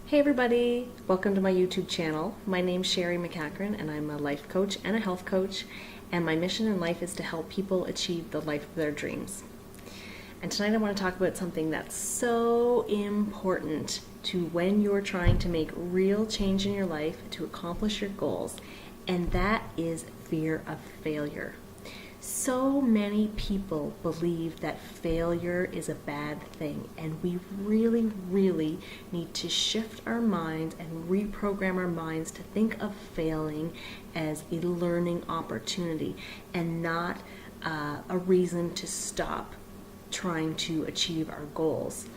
Hey everybody, welcome to my YouTube channel. My name's Sherry McCachran and I'm a life coach and a health coach, and my mission in life is to help people achieve the life of their dreams. And tonight I want to talk about something that's so important to when you're trying to make real change in your life to accomplish your goals, and that is fear of failure. So many people believe that failure is a bad thing, and we really need to shift our minds and reprogram our minds to think of failing as a learning opportunity and not a reason to stop trying to achieve our goals.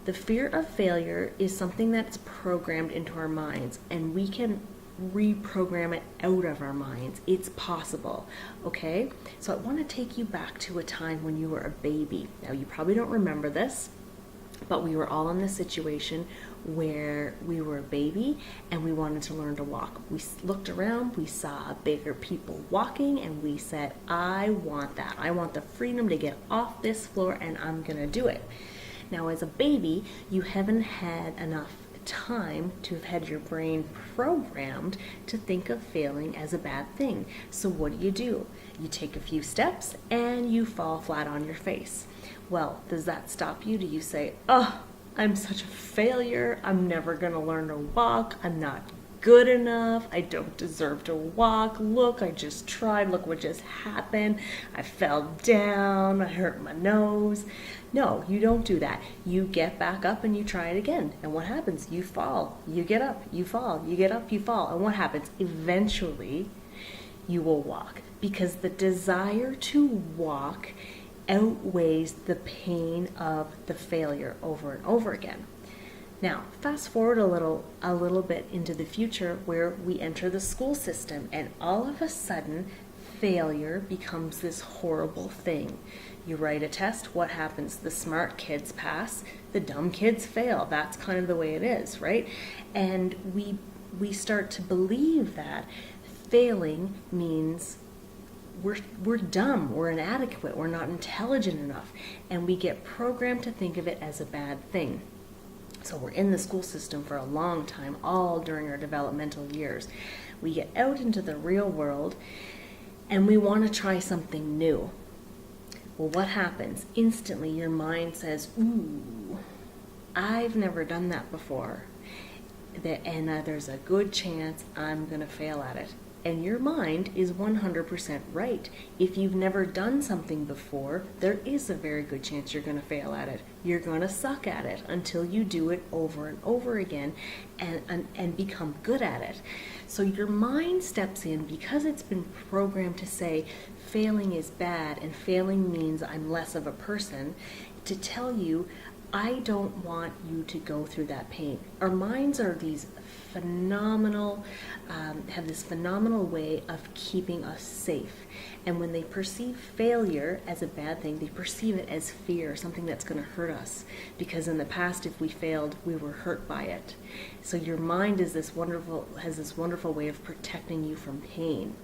The fear of failure is something that's programmed into our minds, and we can reprogram it out of our minds. It's possible, okay? So I want to take you back to a time when you were a baby. Now, you probably don't remember this, but we were all in this situation where we were a baby and we wanted to learn to walk. We looked around, we saw bigger people walking, and we said, I want that. I want the freedom to get off this floor, and I'm gonna do it. Now, as a baby, you haven't had enough time to have had your brain programmed to think of failing as a bad thing. So what do? You take a few steps and you fall flat on your face. Well, does that stop you? Do you say, oh, I'm such a failure, I'm never gonna learn to walk, I'm not good enough, I don't deserve to walk, look, I just tried, look what just happened, I fell down, I hurt my nose? No, you don't do that. You get back up and you try it again. And what happens? You fall, you get up, you fall, you get up, you fall. And what happens? Eventually, you will walk, because the desire to walk outweighs the pain of the failure over and over again. Now, fast forward a little bit into the future where we enter the school system, and all of a sudden, failure becomes this horrible thing. You write a test, what happens? The smart kids pass, the dumb kids fail. That's kind of the way it is, right? And we start to believe that failing means we're dumb, we're inadequate, we're not intelligent enough, and we get programmed to think of it as a bad thing. So we're in the school system for a long time, all during our developmental years. We get out into the real world and we want to try something new. Well, what happens? Instantly your mind says, ooh, I've never done that before, and there's a good chance I'm going to fail at it. And your mind is 100% right. If you've never done something before, there is a very good chance you're going to fail at it. You're going to suck at it until you do it over and over again and become good at it. So your mind steps in, because it's been programmed to say failing is bad and failing means I'm less of a person, to tell you, I don't want you to go through that pain. Our minds are these phenomenal, have this phenomenal way of keeping us safe. And when they perceive failure as a bad thing, they perceive it as fear, something that's going to hurt us. Because in the past, if we failed, we were hurt by it. So your mind has this wonderful way of protecting you from pain.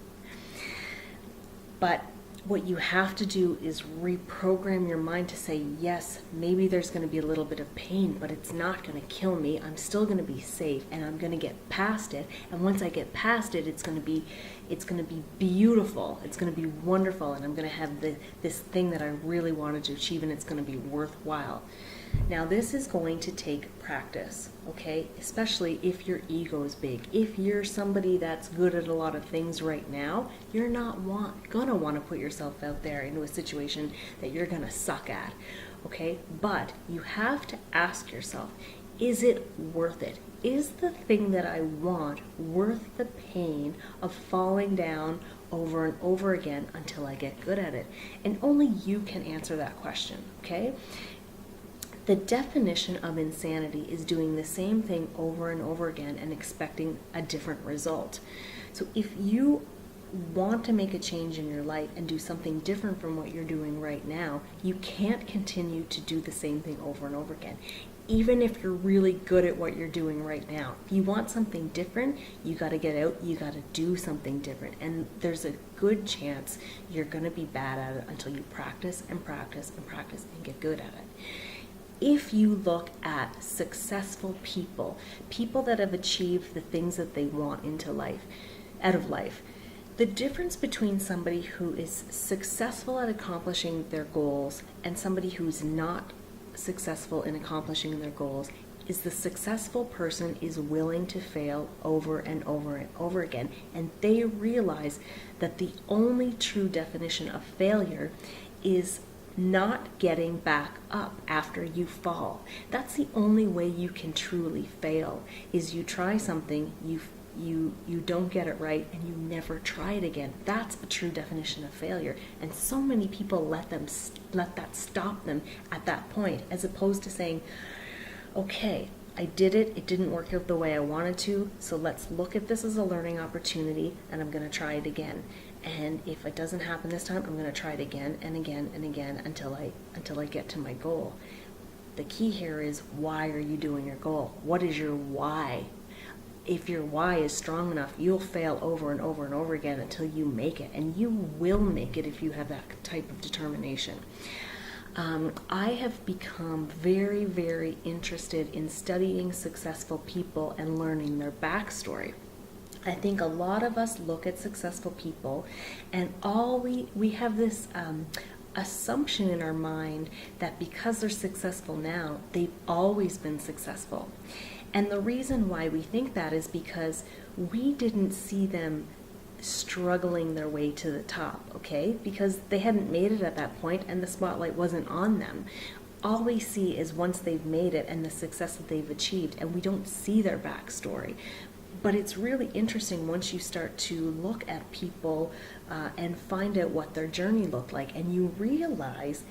But what you have to do is reprogram your mind to say, yes, maybe there's going to be a little bit of pain, but it's not going to kill me. I'm still going to be safe, and I'm going to get past it. And once I get past it, it's going to be beautiful. It's going to be wonderful, and I'm going to have this thing that I really wanted to achieve, and it's going to be worthwhile. Now, this is going to take practice, okay? Especially if your ego is big. If you're somebody that's good at a lot of things right now, you're not gonna want to put yourself out there into a situation that you're gonna suck at, okay? But you have to ask yourself, is it worth it? Is the thing that I want worth the pain of falling down over and over again until I get good at it? And only you can answer that question, okay? The definition of insanity is doing the same thing over and over again and expecting a different result. So if you want to make a change in your life and do something different from what you're doing right now, you can't continue to do the same thing over and over again. Even if you're really good at what you're doing right now, if you want something different, you got to get out, you got to do something different. And there's a good chance you're going to be bad at it until you practice and practice and practice and get good at it. if you look at successful people, people that have achieved the things that they want out of life, the difference between somebody who is successful at accomplishing their goals and somebody who's not successful in accomplishing their goals is the successful person is willing to fail over and over and over again. And they realize that the only true definition of failure is not getting back up after you fall. That's the only way you can truly fail, is you try something, you don't get it right, and you never try it again. That's a true definition of failure. And so many people let that stop them at that point, as opposed to saying, okay, I did it, it didn't work out the way I wanted to, so let's look at this as a learning opportunity, and I'm going to try it again. And if it doesn't happen this time, I'm going to try it again and again and again until I get to my goal. The key here is, why are you doing your goal? What is your why? If your why is strong enough, you'll fail over and over and over again until you make it, and you will make it if you have that type of determination. I have become very, very interested in studying successful people and learning their backstory. I think a lot of us look at successful people and we have this assumption in our mind that because they're successful now, they've always been successful. And the reason why we think that is because we didn't see them struggling their way to the top, okay? Because they hadn't made it at that point and the spotlight wasn't on them. All we see is once they've made it and the success that they've achieved, and we don't see their backstory. But it's really interesting once you start to look at people and find out what their journey looked like, and you realize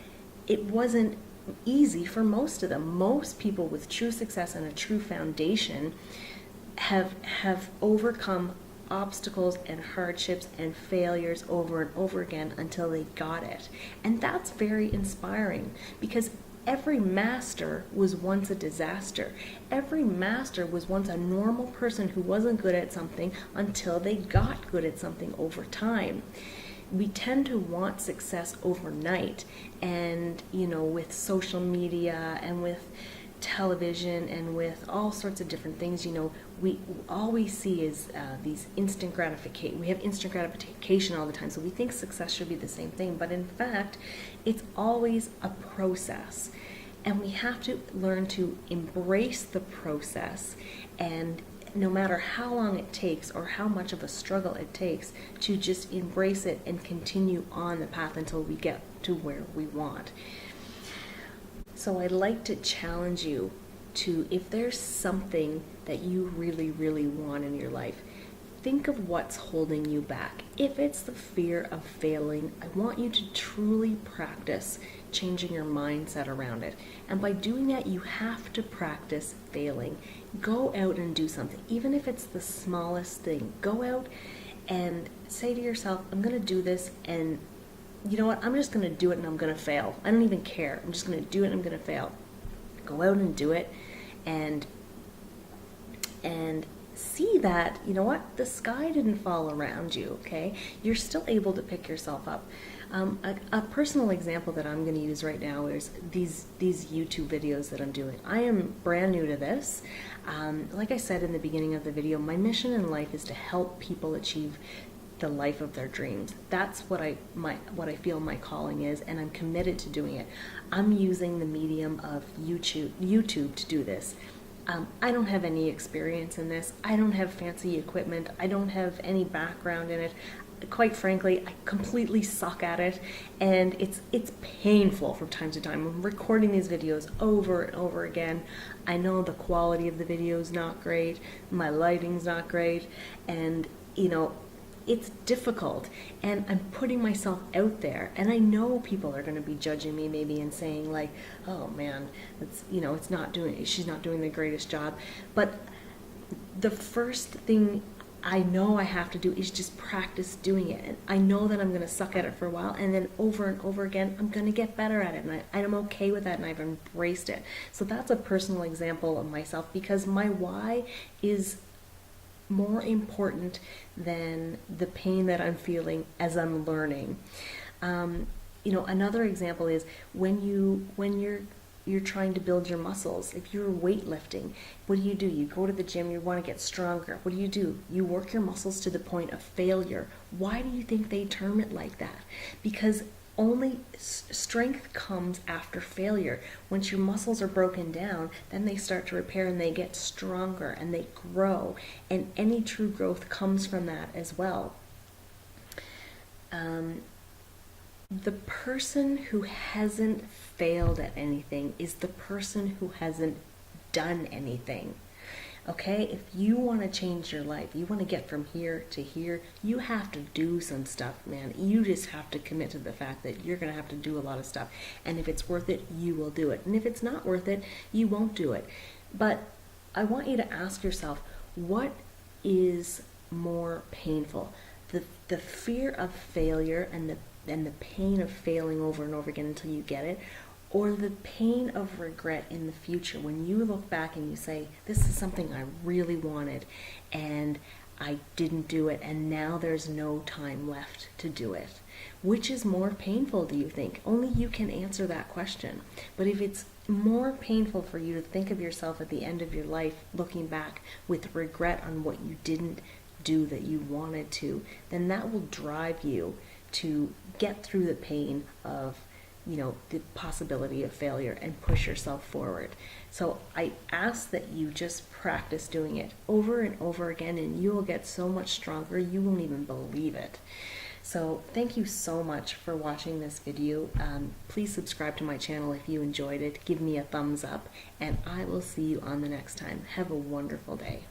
it wasn't easy for most of them. Most people with true success and a true foundation have overcome obstacles and hardships and failures over and over again until they got it. And that's very inspiring, because every master was once a disaster. Every master was once a normal person who wasn't good at something until they got good at something over time. We tend to want success overnight, and with social media and with television and with all sorts of different things, we all we see is these instant gratification. We have instant gratification all the time, so we think success should be the same thing, but in fact it's always a process, and we have to learn to embrace the process, and no matter how long it takes or how much of a struggle it takes, to just embrace it and continue on the path until we get to where we want. So I'd like to challenge you to, if there's something that you really, really want in your life, think of what's holding you back. If it's the fear of failing, I want you to truly practice changing your mindset around it. And by doing that, you have to practice failing. Go out and do something, even if it's the smallest thing. Go out and say to yourself, I'm going to do this, and you know what, I'm just going to do it and I'm going to fail. I don't even care. I'm just going to do it and I'm going to fail. Go out and do it, and see that, you know what, the sky didn't fall around you, okay? You're still able to pick yourself up. A personal example that I'm going to use right now is these YouTube videos that I'm doing. I am brand new to this. Like I said in the beginning of the video, my mission in life is to help people achieve the life of their dreams. That's what I feel my calling is, and I'm committed to doing it. I'm using the medium of YouTube to do this. I don't have any experience in this. I don't have fancy equipment. I don't have any background in it. Quite frankly, I completely suck at it, and it's painful from time to time. I'm recording these videos over and over again. I know the quality of the video is not great, my lighting's not great, and it's difficult, and I'm putting myself out there, and I know people are going to be judging me maybe and saying like, oh man, she's not doing the greatest job. But the first thing I know I have to do is just practice doing it, and I know that I'm going to suck at it for a while, and then over and over again I'm going to get better at it, and I'm okay with that, and I've embraced it. So that's a personal example of myself, because my why is more important than the pain that I'm feeling as I'm learning. Another example is when you're you're trying to build your muscles, if you're weightlifting, what do? You go to the gym, you want to get stronger. What do? You work your muscles to the point of failure. Why do you think they term it like that? Because only strength comes after failure. Once your muscles are broken down, then they start to repair and they get stronger and they grow. And any true growth comes from that as well. The person who hasn't failed at anything is the person who hasn't done anything. Okay, if you want to change your life, you want to get from here to here, you have to do some stuff, man. You just have to commit to the fact that you're going to have to do a lot of stuff. And if it's worth it, you will do it. And if it's not worth it, you won't do it. But I want you to ask yourself, what is more painful? The fear of failure and the pain of failing over and over again until you get it, or the pain of regret in the future when you look back and you say, this is something I really wanted and I didn't do it, and now there's no time left to do it. Which is more painful, do you think? Only you can answer that question. But if it's more painful for you to think of yourself at the end of your life looking back with regret on what you didn't do that you wanted to, then that will drive you to get through the pain of, the possibility of failure and push yourself forward. So I ask that you just practice doing it over and over again, and you will get so much stronger you won't even believe it. So thank you so much for watching this video. Please subscribe to my channel if you enjoyed it. Give me a thumbs up, and I will see you on the next time. Have a wonderful day.